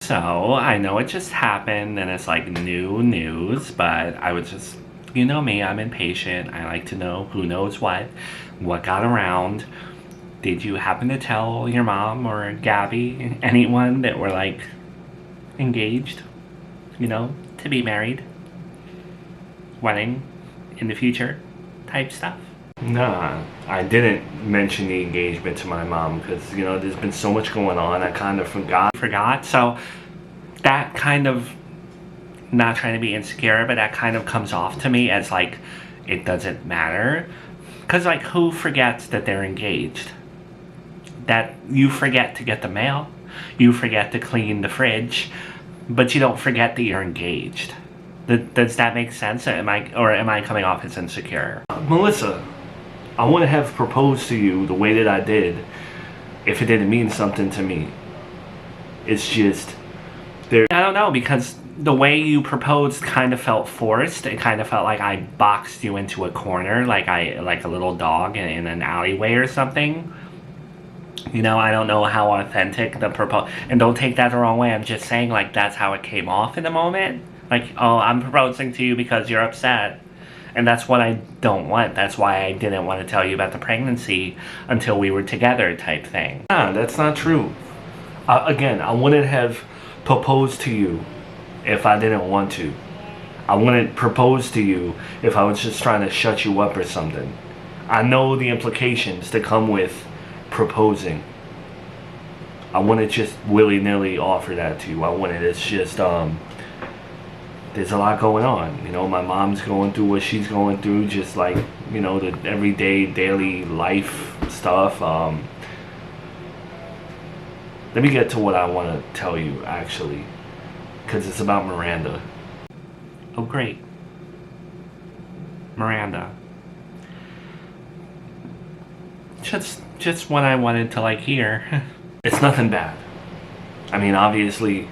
So, I know it just happened and it's like new news, but I was just, you know me, I'm impatient. I like to know who knows what got around. Did you happen to tell your mom or Gabby, anyone that were like engaged, to be married, wedding in the future type stuff? Nah, I didn't mention the engagement to my mom because, there's been so much going on, I kind of forgot. So that kind of, not trying to be insecure, but that kind of comes off to me as like, it doesn't matter. Because like, who forgets that they're engaged? That you forget to get the mail, you forget to clean the fridge, but you don't forget that you're engaged. Does that make sense? Am I coming off as insecure? Melissa, I wouldn't have proposed to you the way that I did if it didn't mean something to me. It's just, I don't know, because the way you proposed kind of felt forced. It kind of felt like I boxed you into a corner, like a little dog in an alleyway or something. I don't know how authentic the proposal, and don't take that the wrong way, I'm just saying, like, that's how it came off in the moment. Like, oh, I'm proposing to you because you're upset. And that's what I don't want. That's why I didn't want to tell you about the pregnancy until we were together type thing. Nah, that's not true. Again, I wouldn't have proposed to you if I didn't want to. I wouldn't propose to you if I was just trying to shut you up or something. I know the implications that come with proposing. I wouldn't just willy-nilly offer that to you. I wouldn't. It's just, there's a lot going on. My mom's going through what she's going through, just like, the everyday, daily life stuff. Let me get to what I want to tell you, actually, because it's about Miranda. Oh, great. Miranda. Just what I wanted to, hear. It's nothing bad. I mean, obviously,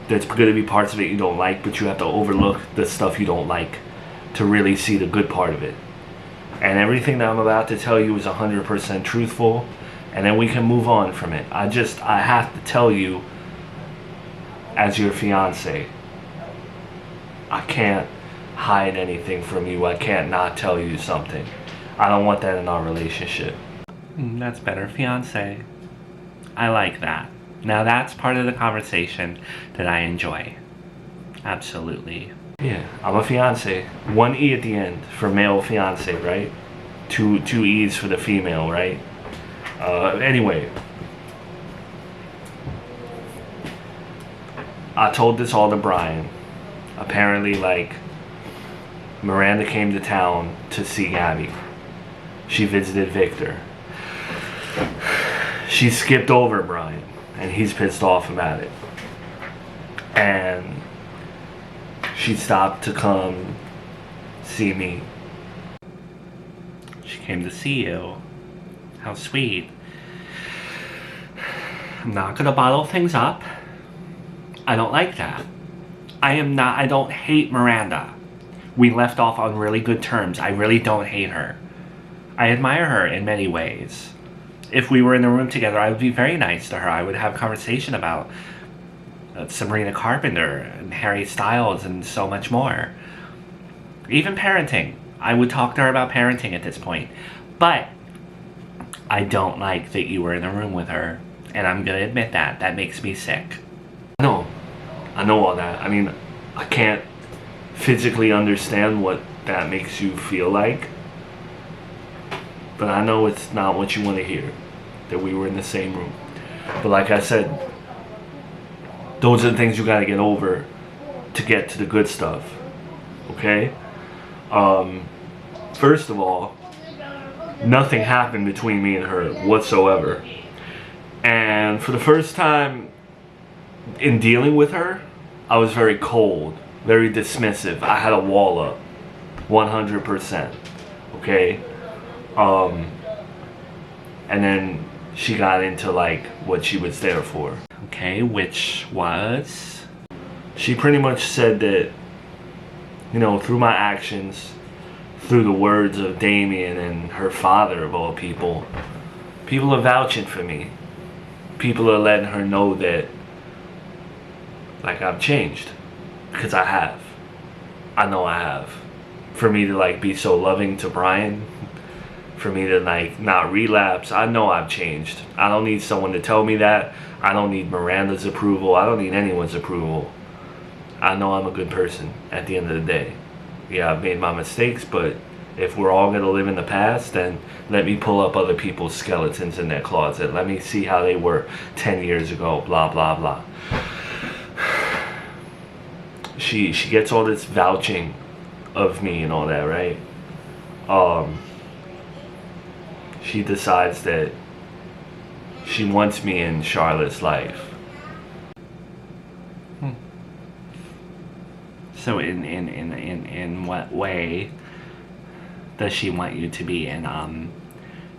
there's going to be parts of it you don't like, but you have to overlook the stuff you don't like to really see the good part of it. And everything that I'm about to tell you is 100% truthful, and then we can move on from it. I have to tell you, as your fiance, I can't hide anything from you. I can't not tell you something. I don't want that in our relationship. That's better, fiance. I like that. Now that's part of the conversation that I enjoy. Absolutely. Yeah, I'm a fiance. One E at the end for male fiance, right? Two E's for the female, right? Anyway. I told this all to Brian. Apparently, Miranda came to town to see Gabby. She visited Victor. She skipped over Brian, and he's pissed off about it. And she stopped to come see me. She came to see you. How sweet. I'm not gonna bottle things up. I don't like that. I don't hate Miranda. We left off on really good terms. I really don't hate her. I admire her in many ways. If we were in the room together, I would be very nice to her. I would have conversation about Sabrina Carpenter and Harry Styles and so much more. Even parenting. I would talk to her about parenting at this point. But I don't like that you were in the room with her. And I'm going to admit that. That makes me sick. I know all that. I mean, I can't physically understand what that makes you feel like. But I know it's not what you want to hear, that we were in the same room. But like I said, those are the things you got to get over to get to the good stuff, okay? First of all, nothing happened between me and her whatsoever. And for the first time in dealing with her, I was very cold, very dismissive. I had a wall up, 100%, okay? And then she got into what she was there for. Okay, which was? She pretty much said that, through my actions, through the words of Damien and her father of all people are vouching for me. People are letting her know that, like I've changed. Because I have. I know I have. For me to like be so loving to Brian, for me to like not relapse, I know I've changed. I don't need someone to tell me that. I don't need Miranda's approval. I don't need anyone's approval. I know I'm a good person at the end of the day. Yeah, I've made my mistakes, but if we're all going to live in the past, then let me pull up other people's skeletons in their closet. Let me see how they were 10 years ago, blah, blah, blah. She gets all this vouching of me and all that, right? She decides that she wants me in Charlotte's life. So in what way does she want you to be in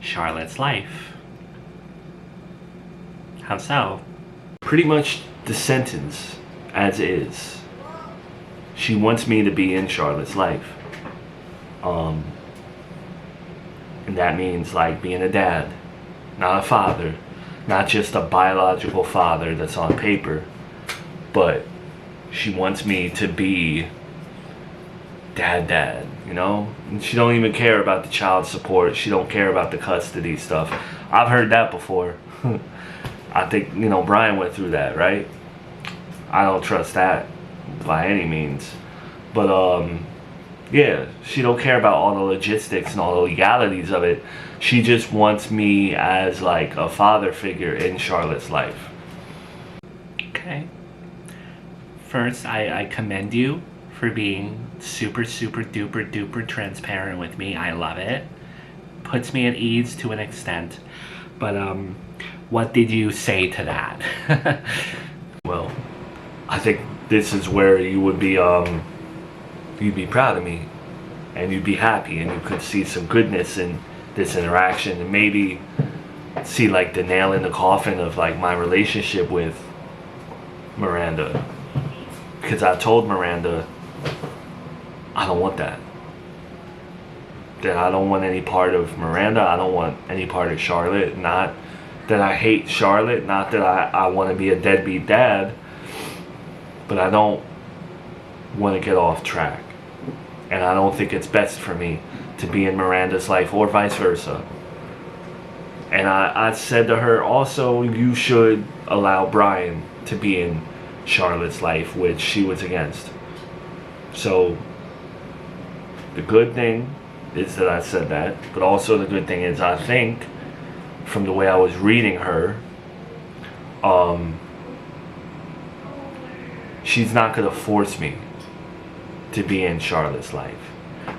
Charlotte's life? How so? Pretty much the sentence as is. She wants me to be in Charlotte's life. And that means like being a dad, not a father, not just a biological father that's on paper, but she wants me to be dad, you know? And she don't even care about the child support. She don't care about the custody stuff. I've heard that before. I think, you know, Brian went through that, right? I don't trust that by any means. But, yeah, she don't care about all the logistics and all the legalities of it. She just wants me as, like, a father figure in Charlotte's life. Okay. First, I commend you for being super, super, duper, duper transparent with me. I love it. Puts me at ease to an extent. But, what did you say to that? Well, I think this is where you would be, you'd be proud of me. And you'd be happy. And you could see some goodness in this interaction. And maybe see, like, the nail in the coffin of, like, my relationship with Miranda. Because I told Miranda, I don't want that. That I don't want any part of Miranda. I don't want any part of Charlotte. Not that I hate Charlotte. Not that I want to be a deadbeat dad. But I don't want to get off track. And I don't think it's best for me to be in Miranda's life or vice versa. And I said to her, also, you should allow Brian to be in Charlotte's life, which she was against. So the good thing is that I said that, but also the good thing is I think from the way I was reading her, she's not going to force me to be in Charlotte's life.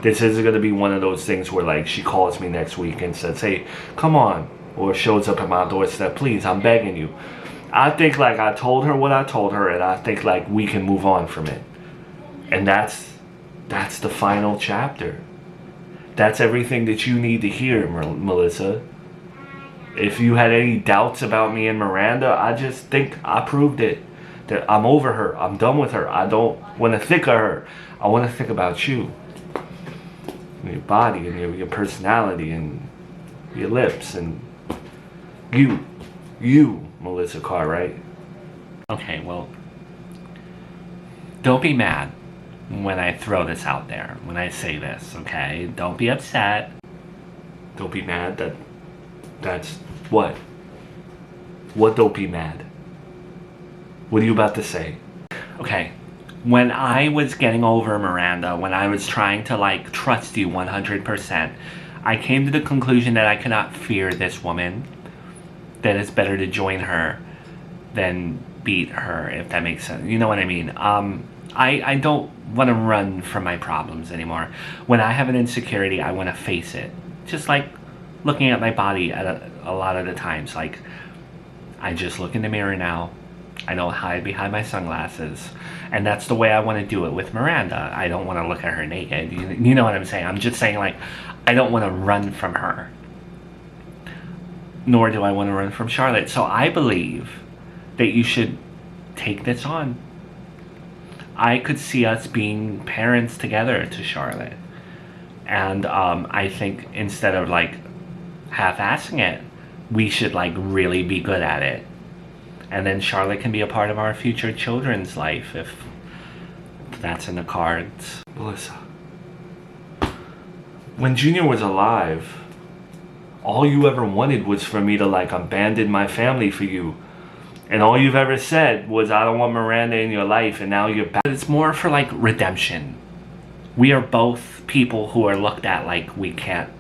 This isn't going to be one of those things where, like, she calls me next week and says, hey, come on, or shows up at my doorstep, please, I'm begging you. I think, like, I told her what I told her, and I think, like, we can move on from it. And that's the final chapter. That's everything that you need to hear, Melissa. If you had any doubts about me and Miranda, I just think I proved it. That I'm over her. I'm done with her. I don't want to think of her. I want to think about you. And your body and your personality and your lips and you, Melissa Cartwright. Okay, well, don't be mad when I throw this out there, when I say this, okay? Don't be upset. Don't be mad that's what? What don't be mad? What are you about to say? Okay, when I was getting over Miranda, when I was trying to, like, trust you 100%, I came to the conclusion that I cannot fear this woman, that it's better to join her than beat her, if that makes sense. You know what I mean? I don't want to run from my problems anymore. When I have an insecurity, I want to face it. Just like looking at my body at a lot of the times. Like, I just look in the mirror now. I don't hide behind my sunglasses. And that's the way I want to do it with Miranda. I don't want to look at her naked. You know what I'm saying? I'm just saying, like, I don't want to run from her. Nor do I want to run from Charlotte. So I believe that you should take this on. I could see us being parents together to Charlotte. And I think instead of, like, half-assing it, we should, like, really be good at it. And then Charlotte can be a part of our future children's life if that's in the cards. Melissa, when Junior was alive, all you ever wanted was for me to like abandon my family for you. And all you've ever said was, I don't want Miranda in your life, and now you're back. It's more for like redemption. We are both people who are looked at like we can't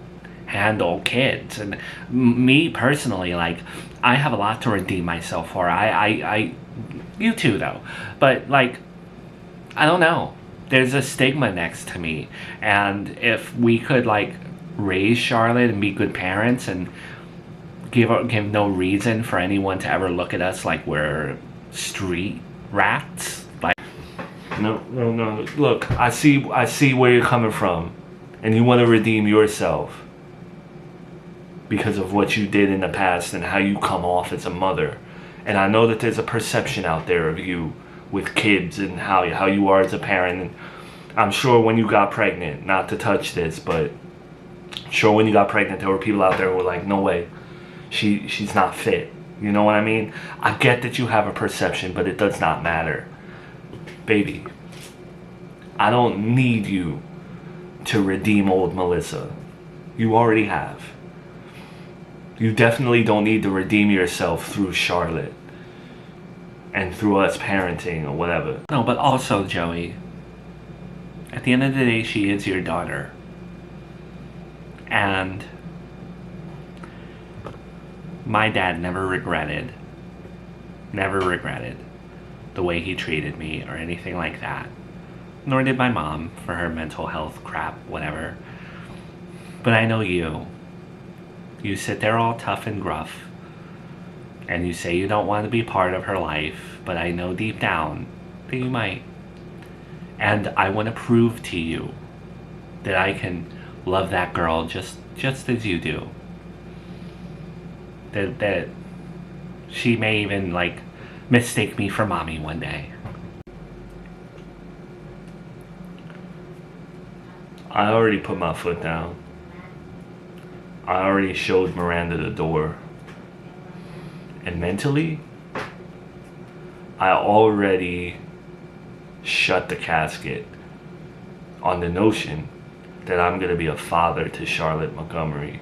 handle kids. And me personally, like, I have a lot to redeem myself for. You too though. But like, I don't know. There's a stigma next to me. And if we could like raise Charlotte and be good parents and give no reason for anyone to ever look at us like we're street rats. Like, no. Look, I see where you're coming from, and you want to redeem yourself because of what you did in the past and how you come off as a mother. And I know that there's a perception out there of you with kids and how you are as a parent. And I'm sure when you got pregnant, not to touch this, but I'm sure when you got pregnant, there were people out there who were like, no way. She's not fit. You know what I mean? I get that you have a perception, but it does not matter. Baby, I don't need you to redeem old Melissa. You already have. You definitely don't need to redeem yourself through Charlotte and through us parenting or whatever. No, but also, Joey, at the end of the day, she is your daughter. And my dad never regretted the way he treated me or anything like that. Nor did my mom for her mental health crap, whatever. But I know you. You sit there all tough and gruff, and you say you don't want to be part of her life, but I know deep down that you might. And I want to prove to you that I can love that girl just as you do. That she may even like mistake me for mommy one day. I already put my foot down. I already showed Miranda the door. And mentally, I already shut the casket on the notion that I'm going to be a father to Charlotte Montgomery.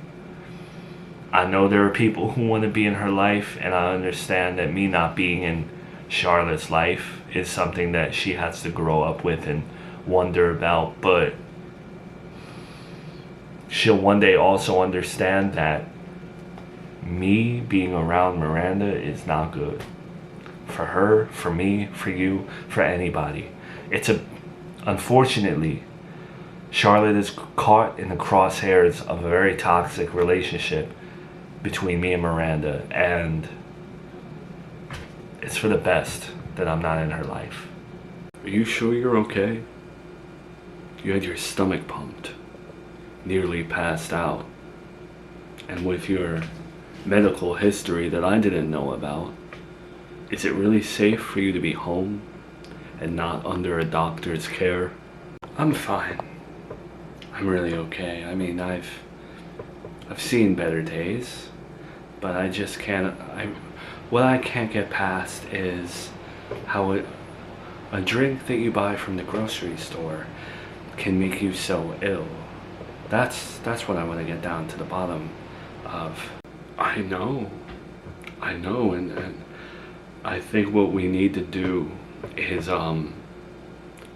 I know there are people who want to be in her life, and I understand that me not being in Charlotte's life is something that she has to grow up with and wonder about, but she'll one day also understand that me being around Miranda is not good. For her, for me, for you, for anybody. Unfortunately, Charlotte is caught in the crosshairs of a very toxic relationship between me and Miranda, and it's for the best that I'm not in her life. Are you sure you're okay? You had your stomach pumped, nearly passed out, and with your medical history that I didn't know about, is it really safe for you to be home and not under a doctor's care? I'm fine. I'm really okay. I mean, I've seen better days, but I just can't. What I can't get past is how a drink that you buy from the grocery store can make you so ill. That's what I want to get down to the bottom of. I know, and I think what we need to do is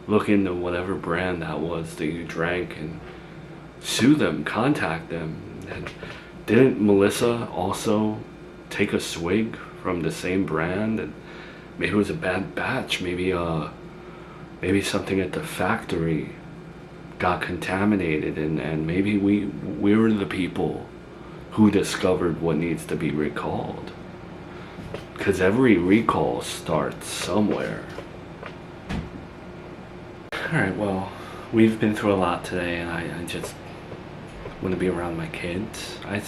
look into whatever brand that was that you drank and sue them, contact them. And didn't Melissa also take a swig from the same brand? And maybe it was a bad batch. Maybe something at the factory got contaminated, and maybe we were the people who discovered what needs to be recalled. Because every recall starts somewhere. Alright, well, we've been through a lot today, and I just want to be around my kids. I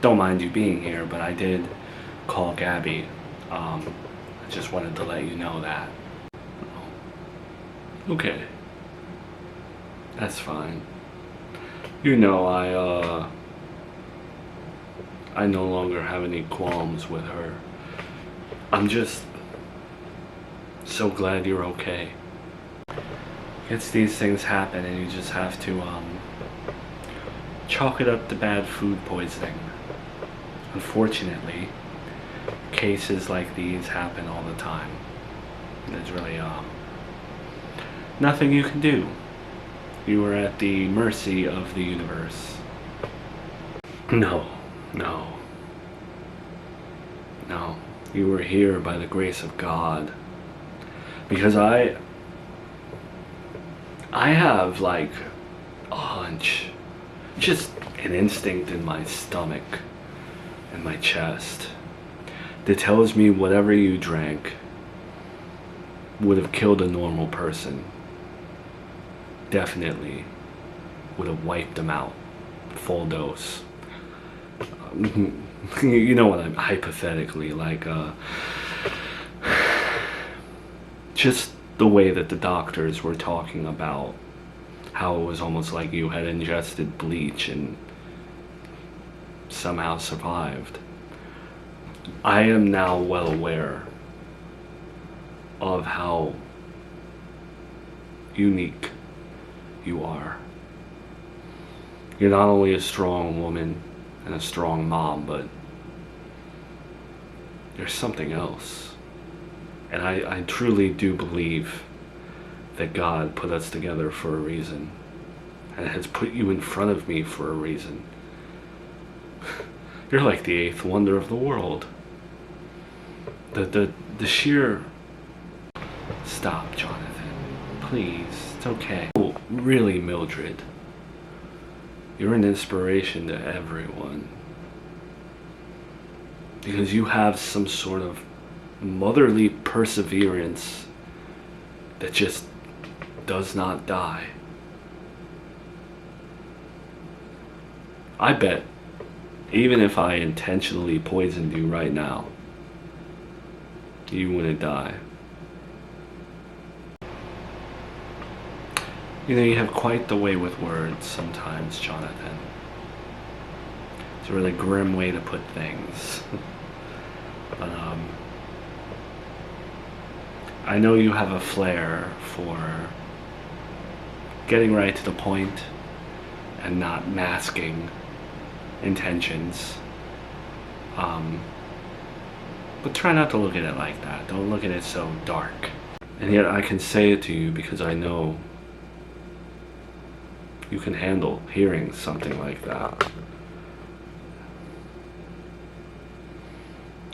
don't mind you being here, but I did call Gabby. I just wanted to let you know that. Okay. That's fine. You know, I no longer have any qualms with her. I'm just So glad you're okay. It's these things happen and you just have to chalk it up to bad food poisoning. Unfortunately, cases like these happen all the time. There's really nothing you can do. You are at the mercy of the universe. No. You were here by the grace of God. Because I have like a hunch, just an instinct in my stomach and my chest that tells me whatever you drank would have killed a normal person. Definitely would have wiped them out, full dose. You know what I'm hypothetically like, just the way that the doctors were talking about how it was almost like you had ingested bleach and somehow survived. I am now well aware of how unique you are. You're not only a strong woman and a strong mom, but there's something else. And I truly do believe that God put us together for a reason and has put you in front of me for a reason. You're like the eighth wonder of the world. The sheer... Stop, Jonathan. Please, it's okay. Oh, really, Mildred. You're an inspiration to everyone. Because you have some sort of motherly perseverance that just does not die. I bet, even if I intentionally poisoned you right now, you wouldn't die. You know, you have quite the way with words sometimes, Jonathan. It's a really grim way to put things. But, I know you have a flair for getting right to the point and not masking intentions. But try not to look at it like that. Don't look at it so dark. And yet I can say it to you because I know you can handle hearing something like that.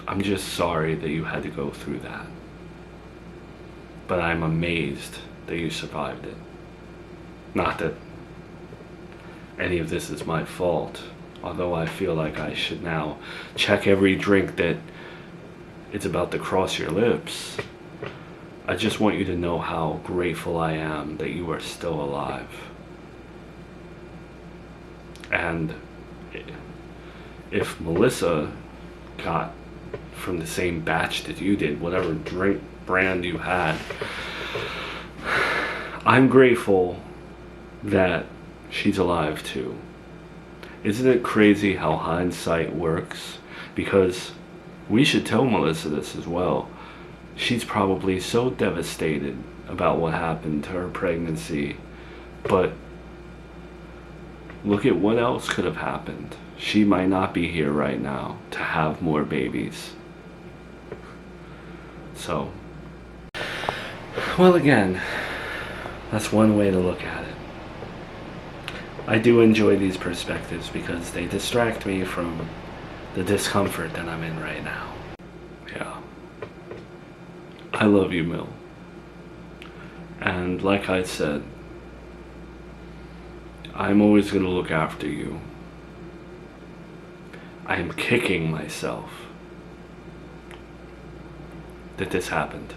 I'm just sorry that you had to go through that. But I'm amazed that you survived it. Not that any of this is my fault, although I feel like I should now check every drink that it's about to cross your lips. I just want you to know how grateful I am that you are still alive. And if Melissa got from the same batch that you did, whatever drink brand you had, I'm grateful that she's alive too. Isn't it crazy how hindsight works? Because we should tell Melissa this as well. She's probably so devastated about what happened to her pregnancy, but look at what else could have happened. She might not be here right now to have more babies. So, well, again, that's one way to look at it. I do enjoy these perspectives because they distract me from the discomfort that I'm in right now. Yeah. I love you, Mill. And like I said, I'm always going to look after you. I am kicking myself that this happened.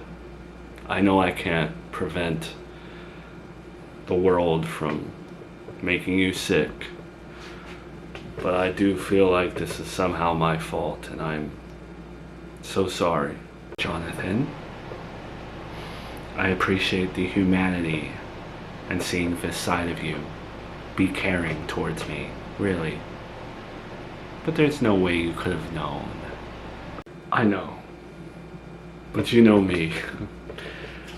I know I can't prevent the world from making you sick, but I do feel like this is somehow my fault, and I'm so sorry. Jonathan, I appreciate the humanity and seeing this side of you. Be caring towards me, really. But there's no way you could have known. I know. But you know me.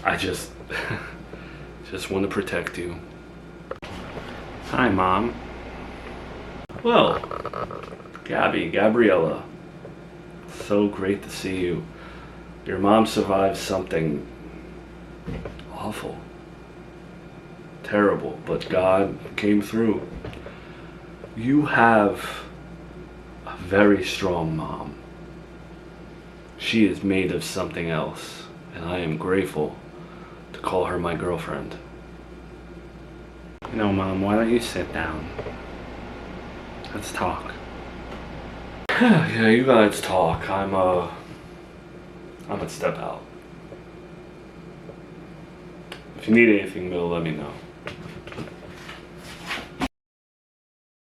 I just want to protect you. Hi, Mom. Well, Gabriella, so great to see you. Your mom survived something awful, terrible, but God came through. You have a very strong mom. She is made of something else, and I am grateful to call her my girlfriend. You know, Mom, why don't you sit down? Let's talk. Yeah, you guys talk. I'm gonna step out. If you need anything, Bill, let me know.